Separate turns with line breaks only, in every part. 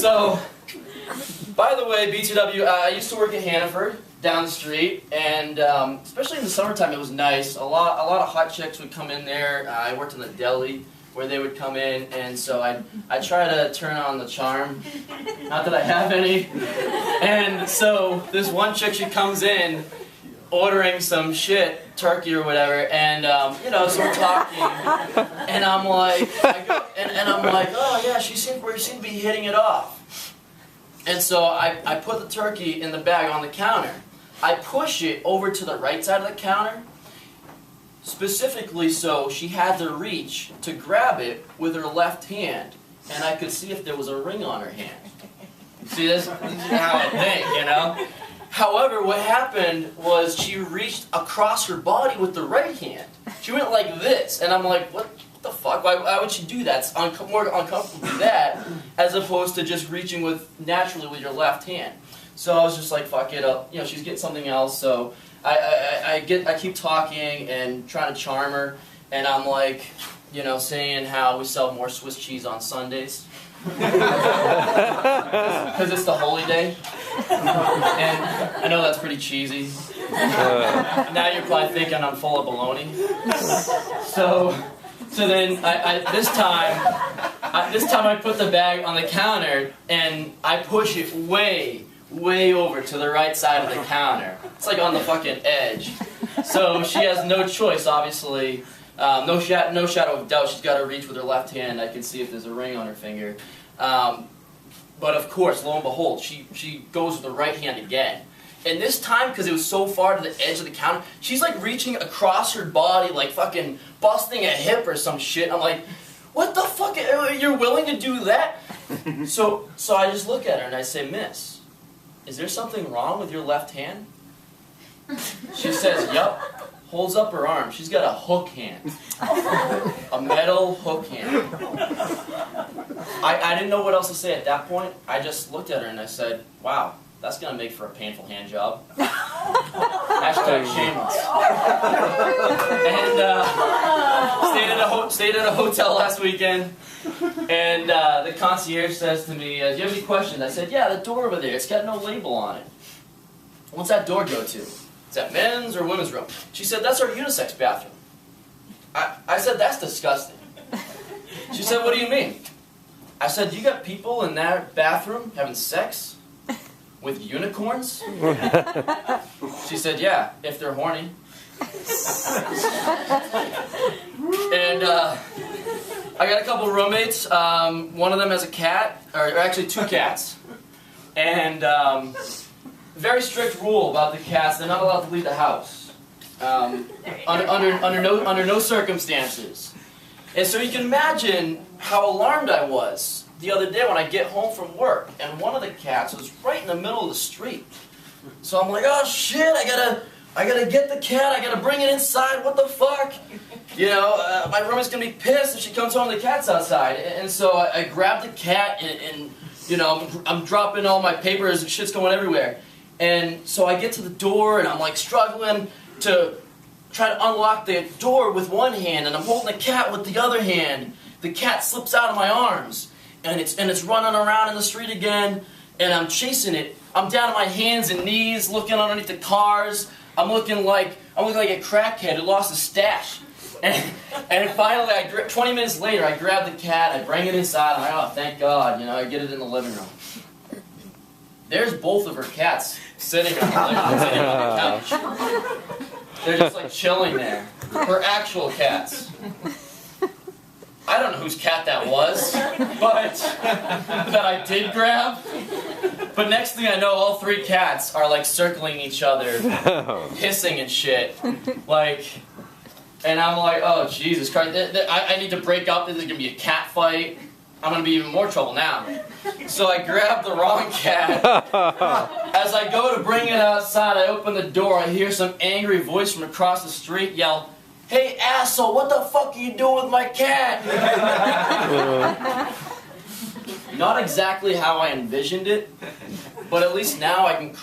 So, by the way, B2W, I used to work at Hannaford, down the street, and especially in the summertime, it was nice. A lot of hot chicks would come in there. I worked in the deli where they would come in, and so I'd try to turn on the charm. Not that I have any. And so this one chick, she comes in ordering some shit, turkey or whatever, and you know, so we're talking, and I'm like, I'm like, oh yeah, we seem to be hitting it off. And so I put the turkey in the bag on the counter. I push it over to the right side of the counter, specifically so she had to reach to grab it with her left hand, and I could see if there was a ring on her hand. See, this is how I think, you know? However, what happened was she reached across her body with the right hand. She went like this, and I'm like, what the fuck? Why would she do that? It's more uncomfortable to do that as opposed to just reaching naturally with your left hand. So I was just like, fuck it up. You know, she's getting something else. So I keep talking and trying to charm her, and I'm like, you know, saying how we sell more Swiss cheese on Sundays because it's the holy day. And I know that's pretty cheesy. Now you're probably thinking I'm full of baloney. So then this time I put the bag on the counter and I push it way over to the right side of the counter. It's like on the fucking edge. So she has no choice, obviously. No shadow of doubt. She's got to reach with her left hand. I can see if there's a ring on her finger. But of course, lo and behold, she goes with the right hand again. And this time, because it was so far to the edge of the counter, she's like reaching across her body, like fucking busting a hip or some shit. I'm like, what the fuck? You're willing to do that? So I just look at her and I say, Miss, is there something wrong with your left hand? She says, yup. Holds up her arm. She's got a hook hand. A metal hook hand. I didn't know what else to say at that point. I just looked at her and I said, wow, that's going to make for a painful hand job. Hashtag shameless. And stayed at a hotel last weekend. And the concierge says to me, do you have any questions? I said, yeah, the door over there. It's got no label on it. What's that door go to? Is that men's or women's room? She said, that's our unisex bathroom. I said, that's disgusting. She said, what do you mean? I said, you got people in that bathroom having sex with unicorns? She said, yeah, if they're horny. And I got a couple of roommates. One of them has a cat, or actually two cats. And very strict rule about the cats. They're not allowed to leave the house under no circumstances. And so you can imagine how alarmed I was the other day when I get home from work, and one of the cats was right in the middle of the street. So I'm like, oh shit! I gotta get the cat. I gotta bring it inside. What the fuck? You know, my roommate's gonna be pissed if she comes home and the cat's outside. And so I grab the cat and you know, I'm dropping all my papers and shit's going everywhere. And so I get to the door and I'm like struggling to try to unlock the door with one hand, and I'm holding the cat with the other hand. The cat slips out of my arms, and it's running around in the street again, and I'm chasing it. I'm down on my hands and knees, looking underneath the cars. I'm looking like a crackhead who lost his stash. And finally, 20 minutes later, I grab the cat, I bring it inside. I'm like, oh, thank God, you know, I get it in the living room. There's both of her cats sitting on the couch. They're just like chilling there. Her actual cats. I don't know whose cat that was, but that I did grab. But next thing I know, all three cats are like circling each other, hissing and shit. Like, and I'm like, oh Jesus Christ! I need to break up. This is gonna be a cat fight. I'm gonna be even more trouble now. So I grab the wrong cat. As I go to bring it outside, I open the door. I hear some angry voice from across the street yell, "Hey asshole, what the fuck are you doing with my cat?" Not exactly how I envisioned it, but at least now I can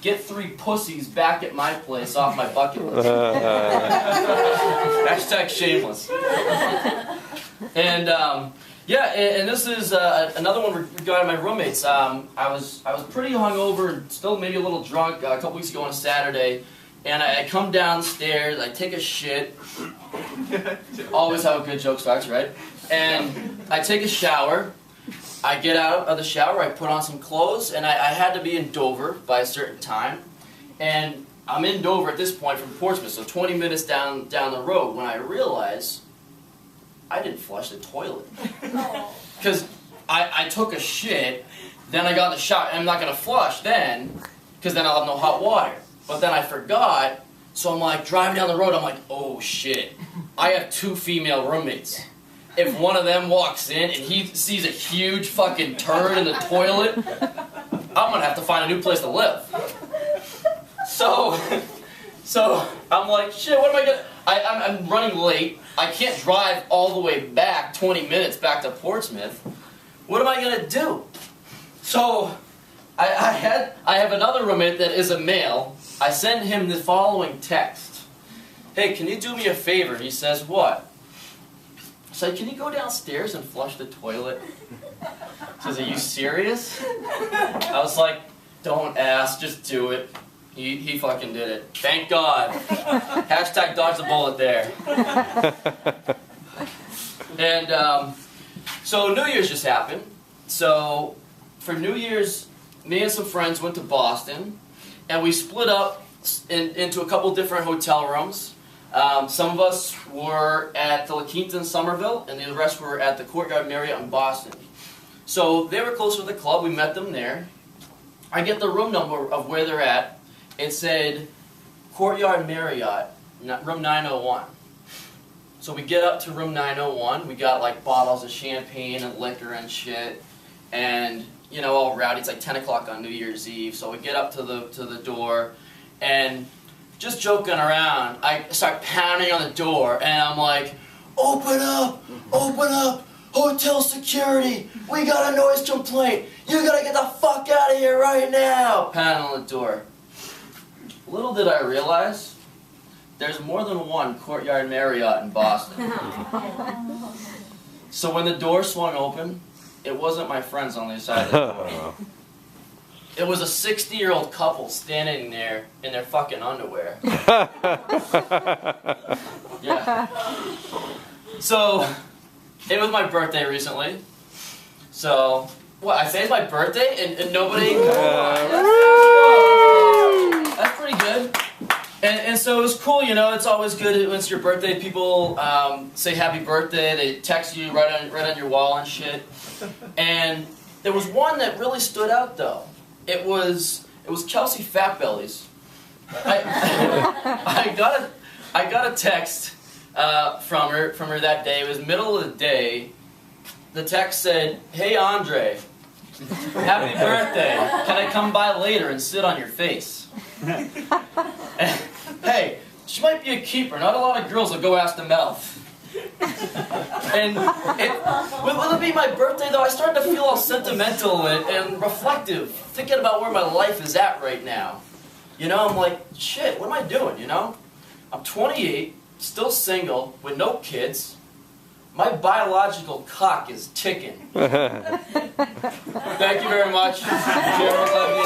get three pussies back at my place off my bucket list. Hashtag shameless. And Yeah, and this is another one regarding my roommates. I was pretty hungover and still maybe a little drunk a couple weeks ago on a Saturday, and I come downstairs, I take a shit. Always have a good joke starts, right? And I take a shower. I get out of the shower, I put on some clothes, and I had to be in Dover by a certain time. And I'm in Dover at this point from Portsmouth, so 20 minutes down the road when I realize I didn't flush the toilet. Because I took a shit, then I got in the shower, and I'm not going to flush then, because then I'll have no hot water. But then I forgot, so I'm like driving down the road, I'm like, oh shit, I have 2 female roommates. If one of them walks in and he sees a huge fucking turd in the toilet, I'm going to have to find a new place to live. So I'm like, shit, what am I going to... I'm running late. I can't drive all the way back 20 minutes back to Portsmouth. What am I going to do? So I have another roommate that is a male. I send him the following text. Hey, can you do me a favor? He says, what? I said, can you go downstairs and flush the toilet? He says, are you serious? I was like, don't ask, just do it. He fucking did it. Thank God. Hashtag dodge the bullet there. And so New Year's just happened. So for New Year's, me and some friends went to Boston, and we split up into a couple different hotel rooms. Some of us were at the La Quinta in Somerville, and the rest were at the Courtyard Marriott in Boston. So they were close to the club. We met them there. I get the room number of where they're at. It said Courtyard Marriott, room 901. So we get up to room 901. We got like bottles of champagne and liquor and shit, and you know, all rowdy. It's like 10 o'clock on New Year's Eve. So we get up to the door, and just joking around, I start pounding on the door, and I'm like, open up, hotel security, we got a noise complaint, you gotta get the fuck out of here right now, pounding on the door. Little did I realize, there's more than one Courtyard Marriott in Boston. So when the door swung open, it wasn't my friends on the other side of the door. It was a 60-year-old couple standing there in their fucking underwear. Yeah. So, it was my birthday recently. So, what, I say it's my birthday and nobody... That's pretty good. And so it was cool, you know, it's always good when it's your birthday, people say happy birthday, they text you right on your wall and shit. And there was one that really stood out though. It was Kelsey Fatbellies. I got a text from her that day. It was middle of the day. The text said, "Hey Andre, happy birthday. Can I come by later and sit on your face?" Hey, she might be a keeper. Not a lot of girls will go ask the mouth. And with it being my birthday, though, I started to feel all sentimental and reflective, thinking about where my life is at right now. You know, I'm like, shit, what am I doing, you know? I'm 28, still single, with no kids. My biological clock is ticking. Thank you very much. Jeremy, love you.